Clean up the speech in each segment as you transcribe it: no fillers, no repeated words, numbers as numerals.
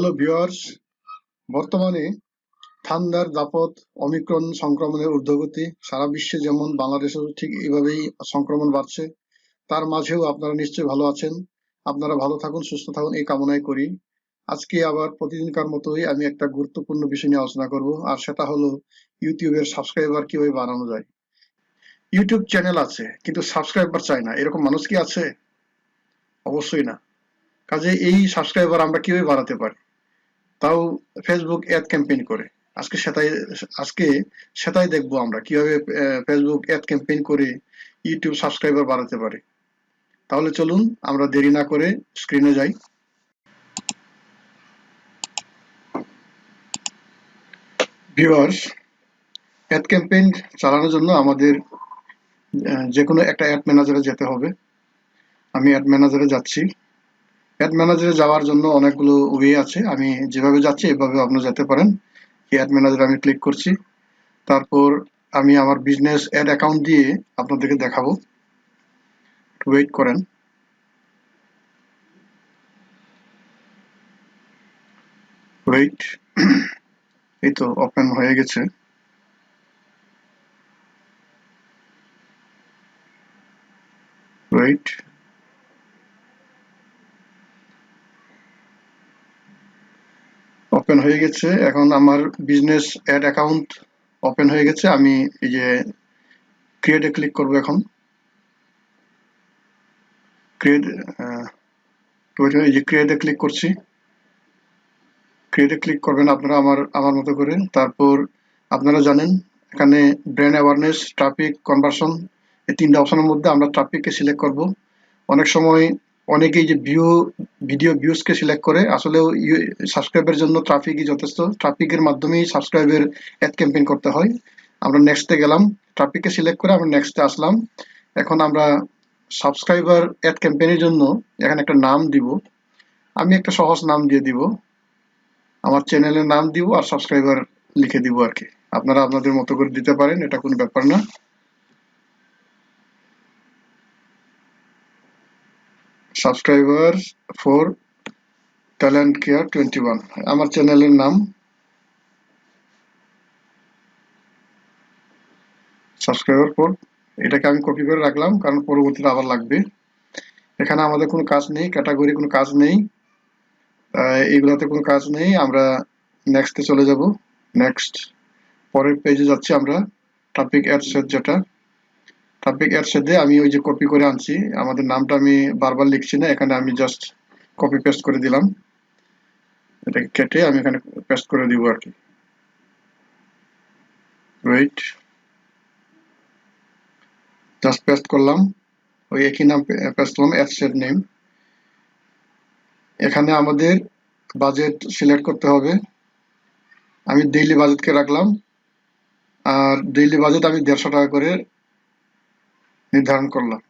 Hello viewers, বর্তমানে ঠান্ডার দাপট, অমিক্রন সংক্রমণের ঊর্ধ্বগতি, সারা বিশ্বে যেমন বাংলাদেশেও ঠিক এইভাবেই সংক্রমণ বাড়ছে। তার মাঝেও আপনারা নিশ্চয়ই ভালো আছেন। আপনারা ভালো থাকুন, সুস্থ থাকুন এই কামনাই করি। আজকে আবার প্রতিদিনকার মতোই আমি একটা গুরুত্বপূর্ণ বিষয় নিয়ে আলোচনা করব, আর সেটা হলো ইউটিউবের সাবস্ক্রাইবার কিভাবে বাড়ানো যায়। ইউটিউব চ্যানেল আছে কিন্তু সাবস্ক্রাইবার চায় না, এরকম মানুষ কি আছে? অবশ্যই না। কাজে এই সাবস্ক্রাইবার আমরা কিভাবে বাড়াতে পারি, তাও ফেসবুক অ্যাড ক্যাম্পেইন করে। আজকে সেটাই দেখবো আমরা কিভাবে ফেসবুক অ্যাড ক্যাম্পেইন করে ইউটিউব সাবস্ক্রাইবার বাড়াতে পারে। তাহলে চলুন আমরা দেরি না করে স্ক্রিনে যাই। ভিউয়ার্স, অ্যাড ক্যাম্পেইন চালানোর জন্য আমাদের যে কোনো একটা অ্যাড ম্যানেজারে যেতে হবে। আমি অ্যাড ম্যানেজারে যাচ্ছি। অ্যাড ম্যানেজারে যাওয়ার জন্য অনেকগুলো ওয়ে আছে, আমি যেভাবে যাচ্ছি এভাবে আপনারা যেতে পারেন। এই অ্যাড ম্যানেজারে আমি ক্লিক করছি। তারপর আমি আমার বিজনেস অ্যাড অ্যাকাউন্ট দিয়ে আপনাদেরকে দেখাবো। ওয়েট করেন। ওয়েট, এই তো ওপেন হয়ে গেছে। ওয়েট, ওপেন হয়ে গেছে। এখন আমার বিজনেস অ্যাড অ্যাকাউন্ট ওপেন হয়ে গেছে। আমি এই যে ক্রিয়েটে ক্লিক করব। এখন ক্রিয়েট, এই যে ক্রিয়েটে ক্লিক করছি। ক্রিয়েটে ক্লিক করবেন আপনারা আমার মতো করে। তারপর আপনারা জানেন এখানে ব্র্যান্ড অ্যাওয়ারনেস, ট্রাফিক, কনভার্সন, এই তিনটা অপশনের মধ্যে আমরা ট্রাফিককে সিলেক্ট করব। অনেক সময় অনেকেই যে ভিডিও ভিউজকে সিলেক্ট করে, আসলেও সাবস্ক্রাইবের জন্য ট্রাফিকই যথেষ্ট। ট্রাফিকের মাধ্যমেই সাবস্ক্রাইবের অ্যাড ক্যাম্পেইন করতে হয়। আমরা নেক্সটে গেলাম, ট্রাফিককে সিলেক্ট করে আমরা নেক্সটে আসলাম। এখন আমরা সাবস্ক্রাইবার অ্যাড ক্যাম্পেইনের জন্য এখানে একটা নাম দিব। আমি একটা সহজ নাম দিয়ে দিব, আমার চ্যানেলের নাম দিব আর সাবস্ক্রাইবার লিখে দিব আর কি। আপনারা আপনাদের মতো করে দিতে পারেন, এটা কোনো ব্যাপার না। সাবস্ক্রাইবার ফর ট্যালেন্ট কেয়ার 21 আমার চ্যানেলের নাম। সাবস্ক্রাইবার ফর, এটাকে আমি কপি করে রাখলাম কারণ পরবর্তীতে আবার লাগবে। এখানে আমাদের কোনো কাজ নেই, ক্যাটাগরি কোনো কাজ নেই, এইগুলোতে কোনো কাজ নেই। আমরা নেক্সটে চলে যাব। নেক্সট, পরের পেজে যাচ্ছি আমরা। টপিক অ্যাডসেট, যেটা টপিক অ্যাডসেটে আমি ওই যে কপি করে আনছি, আমাদের নামটা আমি বারবার লিখছি না, এখানে আমি জাস্ট কপি পেস্ট করে দিলাম। এটাকে কেটে আমি এখানে পেস্ট করে দিব আর কি। ওয়েট, জাস্ট পেস্ট করলাম, ওই একই নাম পেস্ট করলাম, অ্যাডসেট নেম। এখানে আমাদের বাজেট সিলেক্ট করতে হবে। আমি ডেইলি বাজেটকে রাখলাম, আর ডেইলি বাজেট আমি 150 টাকা করে নির্ধারণ করলাম।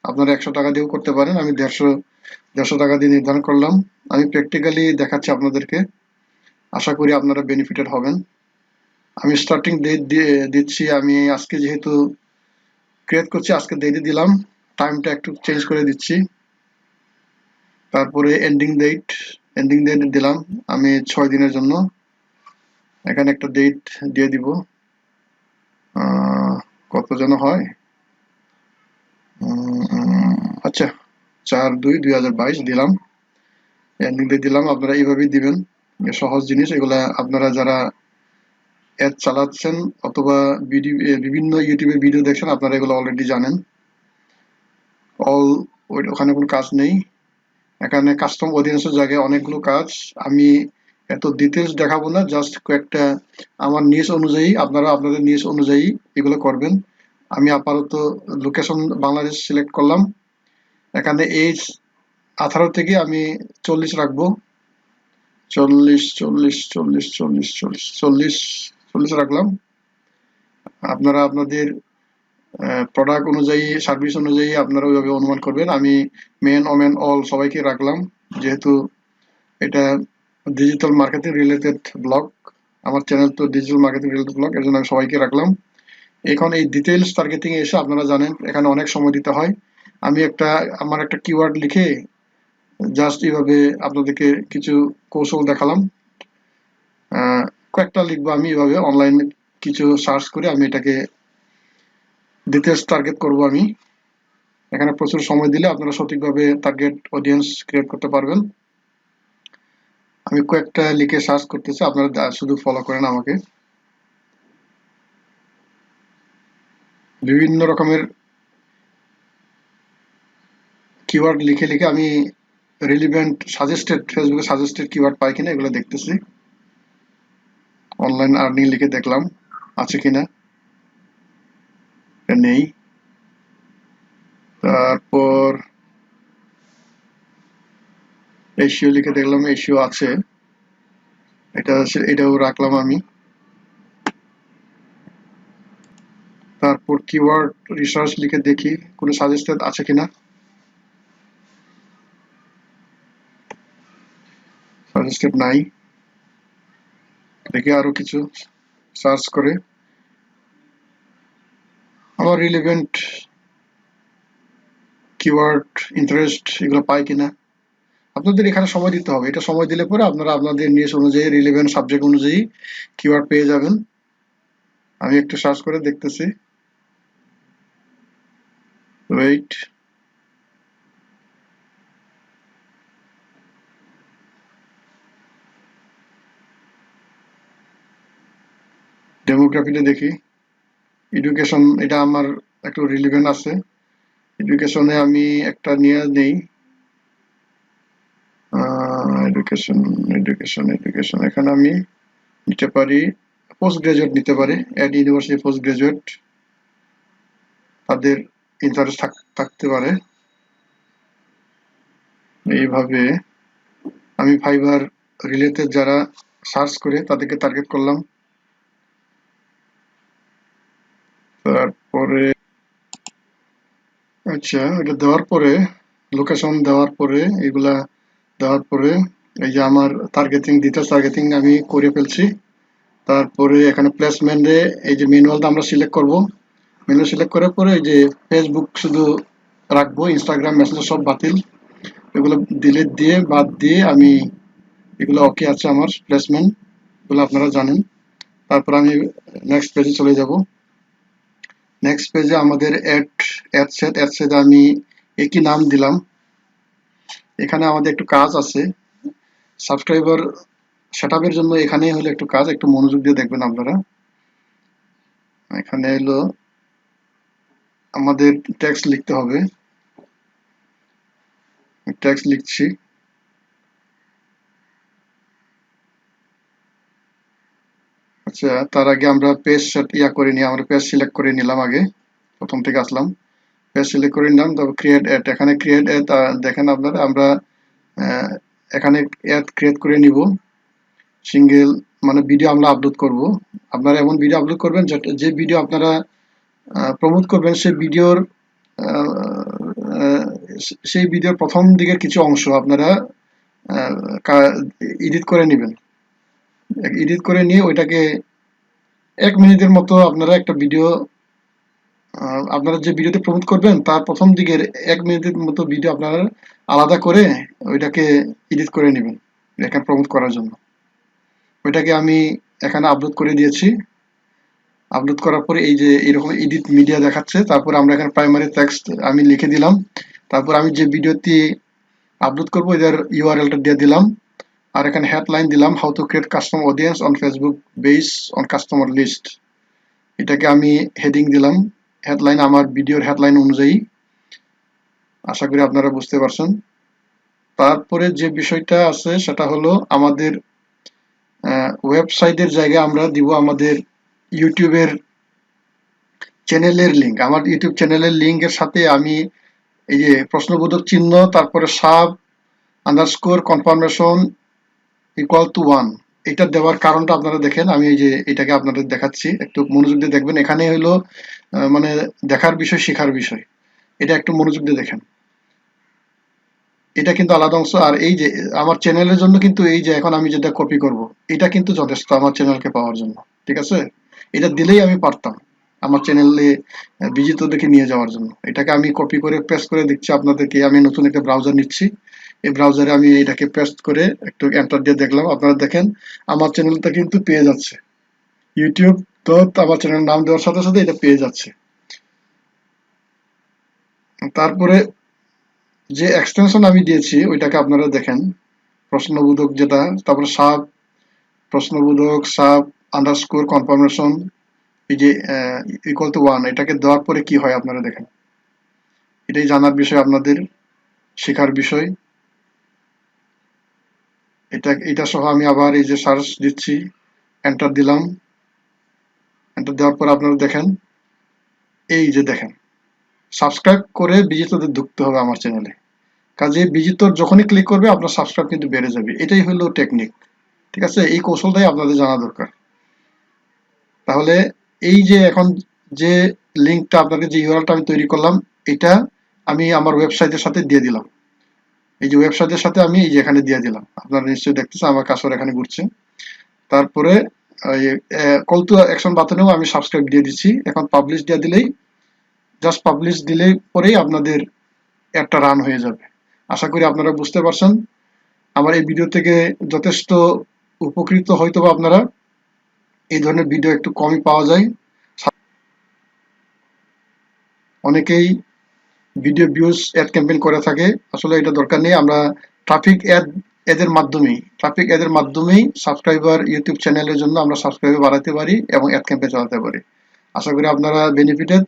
আপনারা 100 টাকা দিয়েও করতে পারেন, আমি 150 টাকা দিয়ে নির্ধারণ করলাম। আমি প্র্যাকটিক্যালি দেখাচ্ছি আপনাদেরকে, আশা করি আপনারা বেনিফিটেড হবেন। আমি স্টার্টিং ডেট দিচ্ছি, আমি আজকে যেহেতু ক্রিয়েট করছি আজকে ডেটে দিলাম, টাইমটা একটু চেঞ্জ করে দিচ্ছি। তারপরে এন্ডিং ডেট দিলাম আমি 6 দিনের জন্য। এখানে একটা ডেট দিয়ে দিব, কত যেন হয়, আচ্ছা 4/2/2022 দিলাম, এন্ডিং ডেট দিলাম। আপনারা এইভাবেই দিবেন, সহজ জিনিস এগুলা। আপনারা যারা অ্যাড চালাচ্ছেন অথবা বিভিন্ন ইউটিউবে ভিডিও দেখছেন, আপনারা এগুলো অলরেডি জানেন। ওখানে কোনো কাজ নেই। এখানে কাস্টম অডিয়েন্সের জায়গায় অনেকগুলো কাজ, আমি এত ডিটেলস দেখাবো না, জাস্ট কয়েকটা আমার নিজ অনুযায়ী, আপনারা আপনাদের নিজ অনুযায়ী এগুলো করবেন। আমি আপাতত লোকেশন বাংলাদেশ সিলেক্ট করলাম। এখানে এজ 18 থেকে আমি 40 রাখবো। 40 রাখলাম। আপনারা আপনাদের প্রোডাক্ট অনুযায়ী, সার্ভিস অনুযায়ী আপনারা ওইভাবে অনুমান করবেন। আমি মেন ওমেন অল সবাইকে রাখলাম, যেহেতু এটা ডিজিটাল মার্কেটিং রিলেটেড ব্লগ, আমার চ্যানেল তো ডিজিটাল মার্কেটিং রিলেটেড ব্লগ, এর জন্য আমি সবাইকে রাখলাম। এখন এই ডিটেলস টার্গেটিং এসে আপনারা জানেন এখানে অনেক সময় দিতে হয়। আমি আমার একটা কিওয়ার্ড লিখে জাস্ট এইভাবে আপনাদেরকে কিছু কৌশল দেখালাম। কয়েকটা লিখবো আমি এইভাবে অনলাইনে কিছু সার্চ করে আমি এটাকে ডিটেলস টার্গেট করব আমি। এখানে প্রচুর সময় দিলে আপনারা সঠিকভাবে টার্গেট অডিয়েন্স ক্রিয়েট করতে পারবেন। আমি কয়েকটা লিখে সার্চ করতেছি, আপনারা শুধু ফলো করেন আমাকে। বিভিন্ন রকমের কিওয়ার্ড লিখে লিখে আমি রিলিভেন্ট সাজেস্টেড, ফেসবুকে সাজেস্টেড কিওয়ার্ড পাই কিনা এগুলো দেখতেছি। অনলাইন আর্নিং লিখে দেখলাম আছে কিনা, নেই। তারপর এশিও লিখে দেখলাম, এশিও আছে, এটাও রাখলাম আমি। তারপর কিওয়ার্ড রিসার্চ লিখে দেখি কোনো সাজেস্টেড আছে কিনা, সাজেস্টেড নাই। দেখি আরো কিছু সার্চ করে আমার রিলেভেন্ট কিওয়ার্ড ইন্টারেস্ট এগুলো পাই কিনা। আপনাদের এখানে সময় দিতে হবে, এটা সময় দিলে পরে আপনারা আপনাদের নিউজ অনুযায়ী রিলেভেন্ট সাবজেক্ট অনুযায়ী কিওয়ার্ড পেয়ে যাবেন। আমি একটু সার্চ করে দেখতেছি, ওয়েট। ডেমোগ্রাফিতে দেখি, এডুকেশন এটা আমার একটু রিলেভেন্ট আছে, এডুকেশনে আমি একটা নিয়ে নেই। এডুকেশন এডুকেশন এডুকেশন এখানে আমি নিতে পারি পোস্ট গ্রাজুয়েট নিতে পারি, অ্যাড ইউনিভার্সিটি পোস্ট গ্রাজুয়েট, তাদের ইন্টারেস্ট থাকতে পারে। এইভাবে আমি ফাইবার রিলেটেড যারা সার্চ করে তাদেরকে টার্গেট করলাম। তারপরে আচ্ছা, এটা দেওয়ার পরে লোকেশন দেওয়ার পরে এগুলা দেওয়ার পরে এই যে আমার টার্গেটিং, ডিটেলস টার্গেটিং আমি করে ফেলছি। তারপরে এখানে প্লেসমেন্টে এই যে ম্যানুয়ালটা আমরা সিলেক্ট করব, মেনু সিলেক্ট করার পরে এই যে ফেসবুক শুধু রাখবো, ইনস্টাগ্রাম মেসেঞ্জার সব বাতিল, এগুলো ডিলিট দিয়ে বাদ দিয়ে আমি এগুলো ওকে আছে আমার প্লেসমেন্ট, এগুলো আপনারা জানেন। তারপর আমি নেক্সট পেজে চলে যাব। নেক্সট পেজে আমাদের অ্যাড সেট আমি একই নাম দিলাম। এখানে আমাদের একটু কাজ আছে, সাবস্ক্রাইবার সেটআপের জন্য এখানে হলো একটু কাজ, একটু মনোযোগ দিয়ে দেখবেন আপনারা। এখানে হলো আমাদের টেক্সট লিখতে হবে, টেক্সট লিখছি। আচ্ছা, তার আগে আমরা পেজ করে নিই, আমরা পেজ সিলেক্ট করে নিলাম আগে, প্রথম থেকে আসলাম, পেজ সিলেক্ট করে নিলাম। তারপর ক্রিয়েট অ্যাড, এখানে ক্রিয়েট অ্যাড দেখেন আপনারা, আমরা এখানে অ্যাড ক্রিয়েট করে নিব। সিঙ্গেল মানে ভিডিও আমরা আপলোড করব, আপনারা এমন ভিডিও আপলোড করবেন যে ভিডিও আপনারা প্রমোট করবেন সেই ভিডিওর প্রথম দিকের কিছু অংশ আপনারা এডিট করে নেবেন। এডিট করে নিয়ে ওইটাকে 1 মিনিটের মতো আপনারা একটা ভিডিও, আপনারা যে ভিডিওতে প্রমোট করবেন তার প্রথম দিকের 1 মিনিটের মতো ভিডিও আপনারা আলাদা করে ওইটাকে এডিট করে নেবেন এখানে প্রমোট করার জন্য। ওইটাকে আমি এখানে আপলোড করে দিয়েছি। আপলোড করার পরে এই যে এরকম এডিট মিডিয়া দেখাচ্ছে, তারপর আমরা এখানে প্রাইমারি টেক্সট আমি লিখে দিলাম। তারপর আমি যে ভিডিওটি আপলোড করবো এটার ইউআরএলটা দিয়ে দিলাম। আর এখানে হেডলাইন দিলাম, how to create custom audience on Facebook base on customer list. এটাকে আমি হেডিং দিলাম, হেডলাইন আমার ভিডিওর হেডলাইন অনুযায়ী। আশা করি আপনারা বুঝতে পারছেন। তারপরে যে বিষয়টা আছে সেটা হলো আমাদের ওয়েবসাইটের জায়গায় আমরা দিব আমাদের ইউটিউবের চ্যানেলের লিঙ্ক। আমার ইউটিউব চ্যানেলের লিঙ্কের সাথে আমি এই যে প্রশ্নবোধক চিহ্ন, তারপরে sub underscore confirmation equal to 1, এটা দেওয়ার কারণটা আপনারা দেখেন। আমি এই যে এটাকে আপনাদের দেখাচ্ছি, একটু মনোযোগ দিয়ে দেখবেন। এখানে হলো মানে দেখার বিষয়, শেখার বিষয়, এটা একটু মনোযোগ দিয়ে দেখেন। এটা কিন্তু আলাদা অংশ। আর এই যে আমার চ্যানেলের জন্য কিন্তু এই যে এখন আমি যেটা কপি করব, এটা কিন্তু যথেষ্ট আমার চ্যানেলকে পাওয়ার জন্য, ঠিক আছে? এটা দিলেই আমি পারতাম আমার চ্যানেলে বিজিত দেখে নিয়ে যাওয়ার জন্য। এটাকে আমি কপি করে পেস্ট করে দিচ্ছি আপনাদেরকে। আমি নতুন একটা ব্রাউজার নিচ্ছি, এই ব্রাউজারে আমি এটাকে পেস্ট করে একটু এন্টার দিয়ে দেখলাম, আপনারা দেখেন আমার চ্যানেলটা কিন্তু পেয়ে যাচ্ছে। ইউটিউব তো আমার চ্যানেল নাম দেওয়ার সাথে সাথে এটা পেয়ে যাচ্ছে। তারপরে যে এক্সটেনশন আমি দিয়েছি ওইটাকে আপনারা দেখেন, প্রশ্নবোধক যেটা, তারপরে সাব প্রশ্নবোধক, সাব আন্ডারস্কোর কনফার্মেশন, এই যে ইকুয়াল টু 1, এটাকে দেওয়ার পরে কি হয় আপনারা দেখেন। এটাই জানার বিষয়, আপনাদের শেখার বিষয়। এটা সহ আমি আবার এই যে সার্চ দিচ্ছি, এন্টার দিলাম। এন্টার দেওয়ার পর আপনারা দেখেন, এই যে দেখেন সাবস্ক্রাইব করে বিজিতদের ঢুকতে হবে আমার চ্যানেলে। কাজে বিজিতর যখনই ক্লিক করবে আপনার সাবস্ক্রাইব কিন্তু বেড়ে যাবে। এটাই হলো টেকনিক, ঠিক আছে? এই কৌশলটাই আপনাদের জানা দরকার। তাহলে এই যে এখন যে লিঙ্কটা আপনাকে, যে ইউআরএলটা আমি তৈরি করলাম, এটা আমি আমার ওয়েবসাইটের সাথে দিয়ে দিলাম। এই যে ওয়েবসাইটের সাথে আমি এই যে এখানে দিয়ে দিলাম, আপনারা নিশ্চয়ই দেখতেছেন আমার কার্সর এখানে ঘুরছে। তারপরে কল টু অ্যাকশন বাটনেও আমি সাবস্ক্রাইব দিয়ে দিচ্ছি। এখন পাবলিশ দিয়ে দিলেই, জাস্ট পাবলিশ দিলেই পরেই আপনাদের একটা রান হয়ে যাবে। আশা করি আপনারা বুঝতে পারছেন। আমার এই ভিডিও থেকে যথেষ্ট উপকৃত হয়তো বা আপনারা। এই ধরনের ভিডিও একটু কমই পাওয়া যায়। অনেকেই ভিডিও ভিউজ অ্যাড ক্যাম্পেইন করে থাকে, আসলে এটা দরকার নেই। আমরা ট্রাফিক অ্যাডের মাধ্যমেই সাবস্ক্রাইবার, ইউটিউব চ্যানেলের জন্য আমরা সাবস্ক্রাইবার বাড়াতে পারি এবং অ্যাড ক্যাম্পেইন চালাতে পারি। আশা করি আপনারা বেনিফিটেড।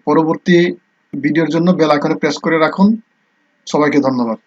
পরবর্তী ভিডিওর জন্য বেল আইকনে প্রেস করে রাখুন। সবাইকে ধন্যবাদ।